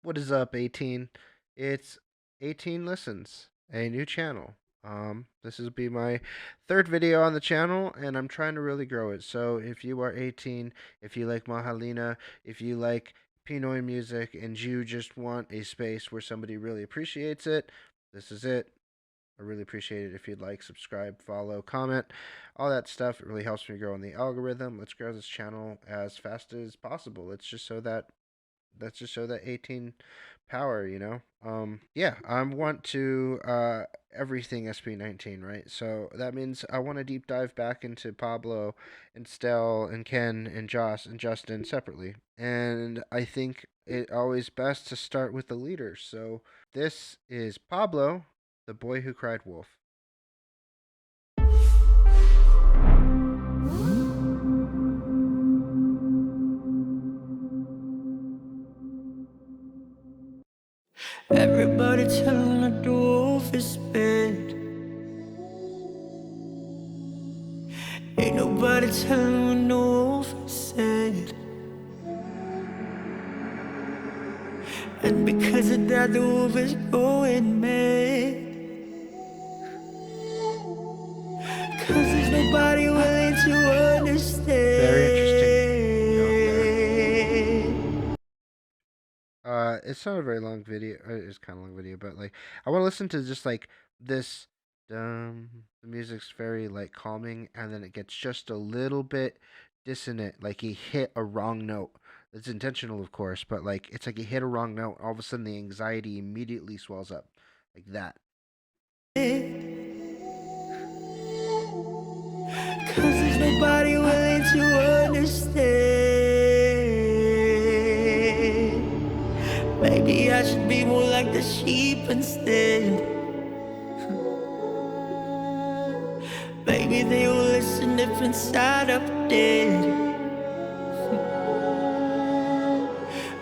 What is up, 18? It's 18 Listens, a new channel. This will be my third video on the channel, and I'm trying to really grow it. So if you are 18, if you like Mahalina, if you like Pinoy music, and you just want a space where somebody really appreciates it, this is it. I really appreciate it if you'd like, subscribe, follow, comment, all that stuff. It really helps me grow in the algorithm. Let's grow this channel as fast as possible. Let's just show that 18 power, you know. Yeah, I want to everything SB19, right? So that means I want to deep dive back into Pablo and Stell and Ken and Joss and Justin separately. And I think it always best to start with the leaders. So this is Pablo, the boy who cried wolf. Everybody telling the dwarf is bad. Ain't nobody telling when the wolf is sad. And because of that, the wolf is going mad. Cause there's nobody willing to understand. Very interesting. It's not a very long video. It's kind of long video, but like I want to listen to just like this. The music's very like calming, and then it gets just a little bit dissonant. Like he hit a wrong note. It's intentional, of course, but like it's like he hit a wrong note. All of a sudden, the anxiety immediately swells up, like that. Cause there's nobody willing to understand. Maybe I should be more like the sheep instead. Maybe they will listen if inside I'm dead.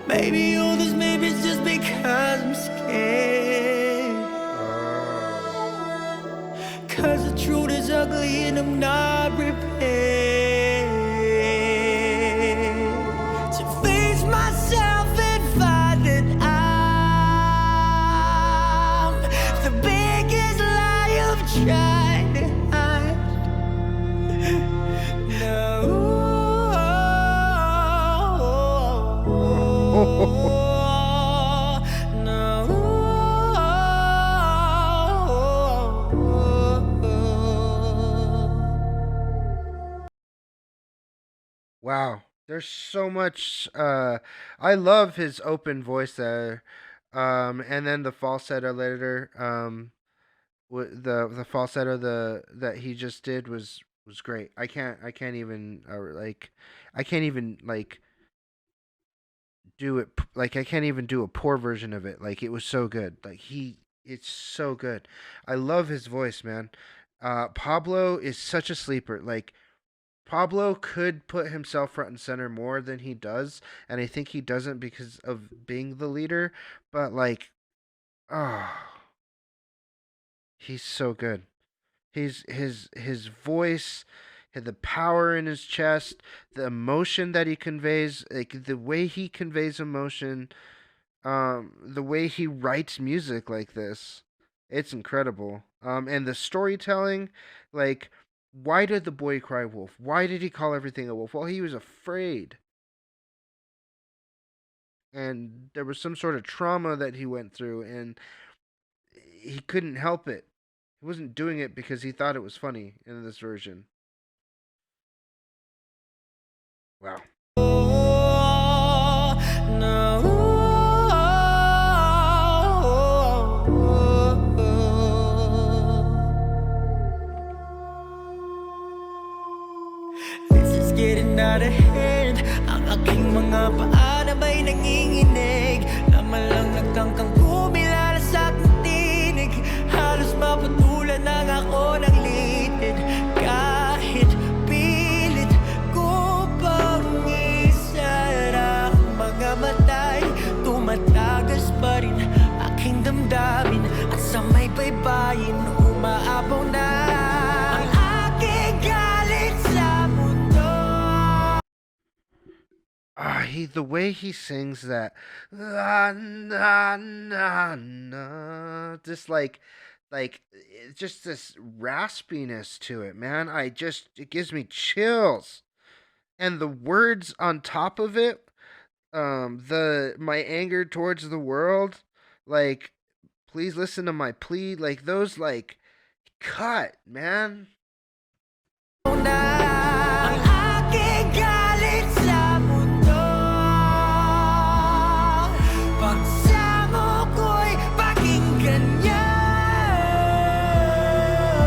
Maybe all this maybe's just because I'm scared. Cause the truth is ugly and I'm not prepared to face myself and find that I'm the biggest lie of trying to hide. Wow, there's so much. I love his open voice there, and then the falsetto later. The falsetto that he just did was great. I can't even I can't even like do it like I can't even do a poor version of it. Like it was so good. It's so good. I love his voice, man. Pablo is such a sleeper. Like Pablo could put himself front and center more than he does, and I think he doesn't because of being the leader, but like oh, he's so good. His voice, the power in his chest, the emotion that he conveys, like the way he conveys emotion, the way he writes music like this, it's incredible. And the storytelling, like why did the boy cry wolf? Why did he call everything a wolf? Well, he was afraid. And there was some sort of trauma that he went through, and he couldn't help it. He wasn't doing it because he thought it was funny in this version. Wow. This is getting out of hand. Ang aking mga paa na ba'y nanginginig. Naman lang nagkangkang kumilala sa aking tinig. Halos mapatulan lang ako ng litid. Kahit pilit ko pang isara ang mga matay, tumatagas pa rin aking damdamin. At sa may baybayin umaapaw na ang aking galit sa mundo. the way he sings that, "Ah, na, na, na," just just this raspiness to it, man. It gives me chills. And the words on top of it, the my anger towards the world, like, please listen to my plea, like those, like, cut, man. Ang aking galit sa mundo, pagsamo ko'y pakinggan niya.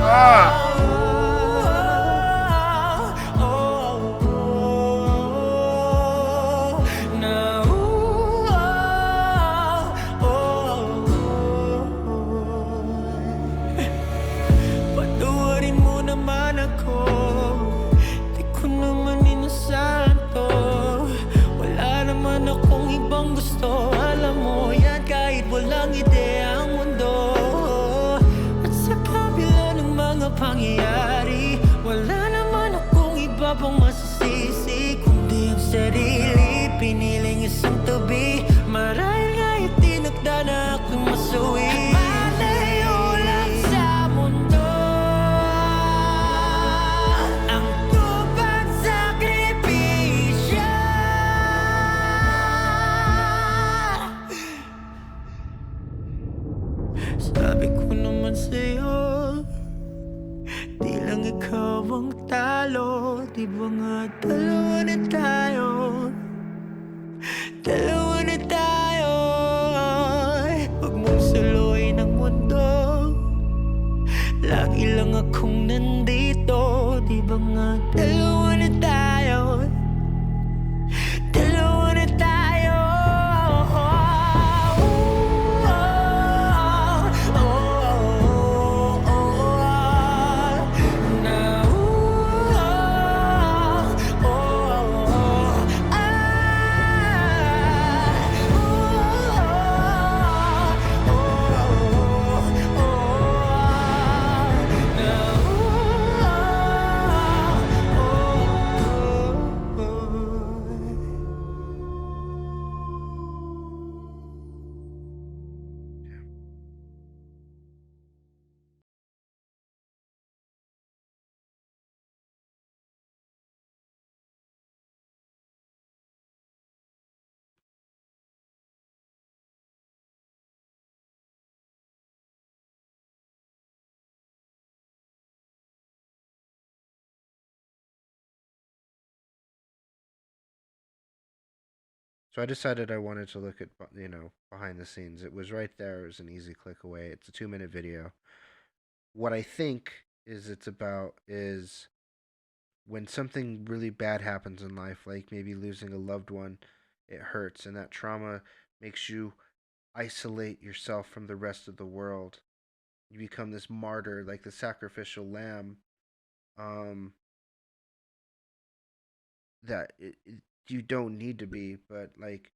Ah, Patawarin mo naman ako, di ko naman inasahan to. Wala naman akong ibang gusto, alam mo yan, kahit walang ideya ang mundo. At sa kabila ng mga pangyayari, wala naman akong iba pang masisisi, kundi ang sarili, piniling isang tabi. Marahil nga itinakda na ako'y masuwi. Malayo lang sa mundo ang tupad sakripisyo. Sabi ko naman sa'yo, di lang ikaw ang talo. Di ba nga dalawa na tayo? Dalawa na tayo. Huwag mong suluin ang mundo, lagi lang akong nandito. Di ba nga dalawa na tayo? Dalawa na tayo. So I decided I wanted to look at, behind the scenes. It was right there. It was an easy click away. It's a 2-minute video. What I think it's about is when something really bad happens in life, like maybe losing a loved one, it hurts, and that trauma makes you isolate yourself from the rest of the world. You become this martyr, like the sacrificial lamb. Um, you don't need to be, but like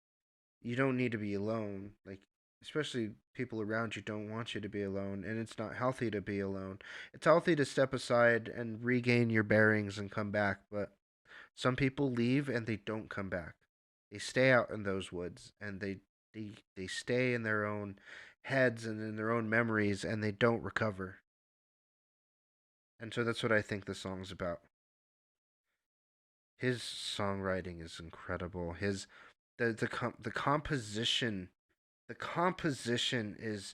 you don't need to be alone. Like, especially people around you don't want you to be alone, and it's not healthy to be alone. It's healthy to step aside and regain your bearings and come back, but some people leave and they don't come back. They stay out in those woods, and they stay in their own heads and in their own memories, and they don't recover. And so that's what I think the song's about. His songwriting is incredible. His the composition, the composition is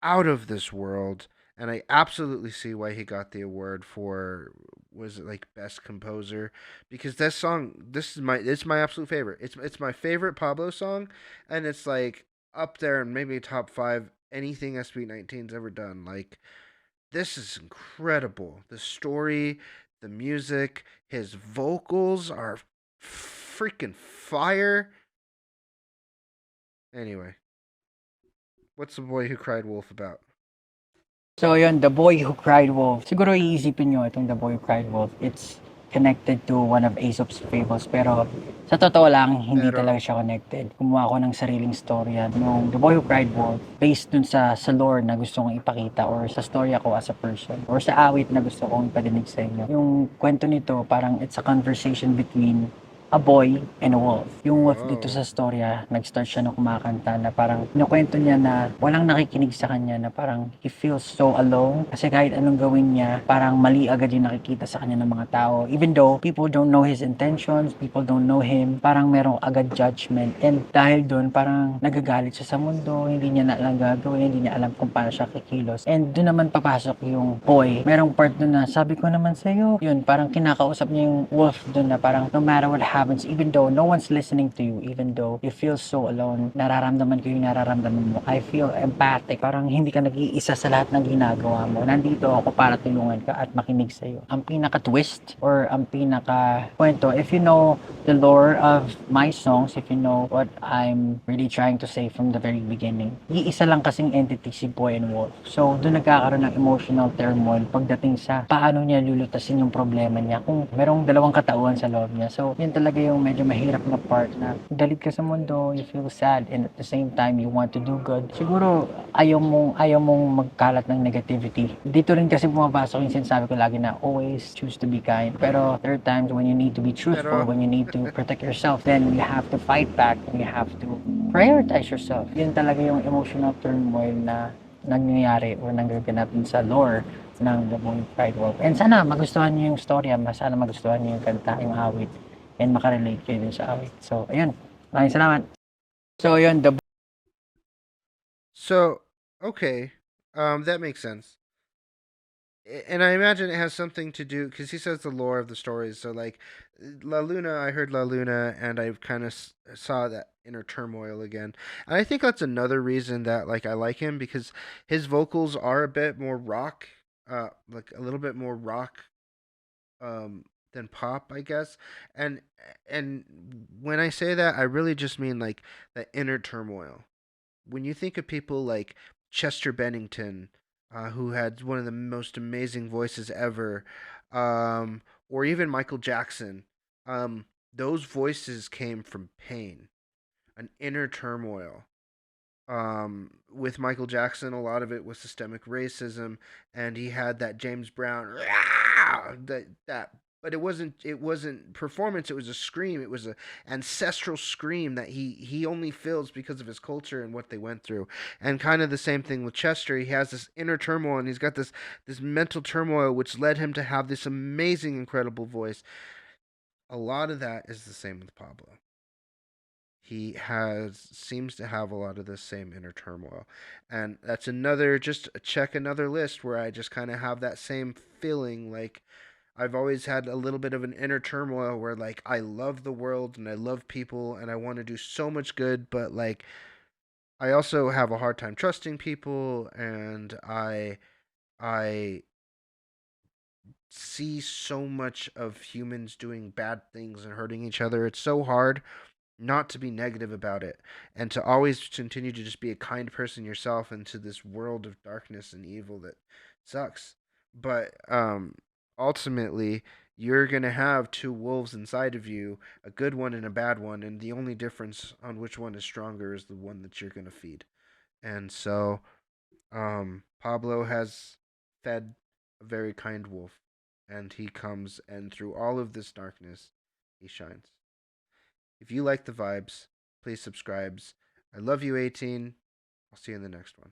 out of this world, and I absolutely see why he got the award for, was it like best composer, because it's my absolute favorite. It's my favorite Pablo song, and it's like up there and maybe top 5 anything SB19's ever done. Like, this is incredible. The story, the music, his vocals are freaking fire. Anyway, what's The Boy Who Cried Wolf about? So yun, The Boy Who Cried Wolf. Siguro iisipin nyo itong The Boy Who Cried Wolf. It's connected to one of Aesop's fables. Pero sa totoo lang, hindi talaga siya connected. Kumuha ko ng sariling storya nung The Boy Who Cried Wolf based dun sa lore na gusto kong ipakita or sa storya ko as a person or sa awit na gusto kong ipadinig sa inyo. Yung kwento nito, parang it's a conversation between a boy and a wolf. Yung wolf dito Oh. sa storya, nag-start siya na kumakanta na parang kinukwento niya na walang nakikinig sa kanya, na parang he feels so alone kasi kahit anong gawin niya, parang mali agad yung nakikita sa kanya ng mga tao. Even though people don't know his intentions, people don't know him, parang merong agad judgment. And dahil doon, parang nagagalit siya sa mundo, hindi niya na alam gagawin, hindi niya alam kung paano siya kikilos. And doon naman papasok yung boy. Merong part doon na sabi ko naman sa'yo, yun, parang kinakausap niya yung wolf doon na parang no matter what happens, even though no one's listening to you, even though you feel so alone, nararamdaman ko yung nararamdaman mo. I feel empathic. Parang hindi ka nag-iisa sa lahat ng ginagawa mo. Nandito ako para tulungan ka at makinig sa'yo. Ang pinaka-twist or ang pinaka-kwento, if you know the lore of my songs, if you know what I'm really trying to say from the very beginning, iisa lang kasing entity si Boy and Wolf. So, doon nagkakaroon ng emotional turmoil pagdating sa paano niya lulutasin yung problema niya kung merong dalawang katauhan sa loob niya. So, yun talaga yung medyo mahirap na part na galit ka sa mundo, you feel sad, and at the same time, you want to do good. Siguro, ayaw mong magkalat ng negativity. Dito rin kasi pumapasok yung sinasabi ko lagi na always choose to be kind. Pero there are times when you need to be truthful, Pero when you need to protect yourself, then you have to fight back and you have to prioritize yourself. Yun talaga yung emotional turmoil na nangyayari o nanggaganap sa lore ng The Boy Pride Wolf. And sana magustuhan niyo yung storya, sana magustuhan niyo yung kanta, yung awit, and makarelate kayo dun sa awit. So, ayun. Maraming salamat. So, yun, the so okay, that makes sense. And I imagine it has something to do because he says the lore of the stories. So like La Luna, I heard La Luna, and I kind of saw that inner turmoil again. And I think that's another reason that like I like him because his vocals are a bit more rock, like a little bit more rock, than pop, I guess. And and when I say that, I really just mean like the inner turmoil. When you think of people like Chester Bennington, who had one of the most amazing voices ever, or even Michael Jackson, those voices came from pain, an inner turmoil. With Michael Jackson, a lot of it was systemic racism, and he had that James Brown that. But it wasn't performance. It was a scream. It was an ancestral scream that he only feels because of his culture and what they went through. And kind of the same thing with Chester. He has this inner turmoil, and he's got this mental turmoil, which led him to have this amazing, incredible voice. A lot of that is the same with Pablo. He has seems to have a lot of the same inner turmoil, and that's another just check another list where I just kind of have that same feeling. Like I've always had a little bit of an inner turmoil where like I love the world and I love people and I want to do so much good, but like I also have a hard time trusting people, and I see so much of humans doing bad things and hurting each other. It's so hard not to be negative about it and to always continue to just be a kind person yourself into this world of darkness and evil that sucks. But ultimately, you're going to have two wolves inside of you, a good one and a bad one, and the only difference on which one is stronger is the one that you're going to feed. And so Pablo has fed a very kind wolf, and he comes, and through all of this darkness, he shines. If you like the vibes, please subscribe. I love you, 18. I'll see you in the next one.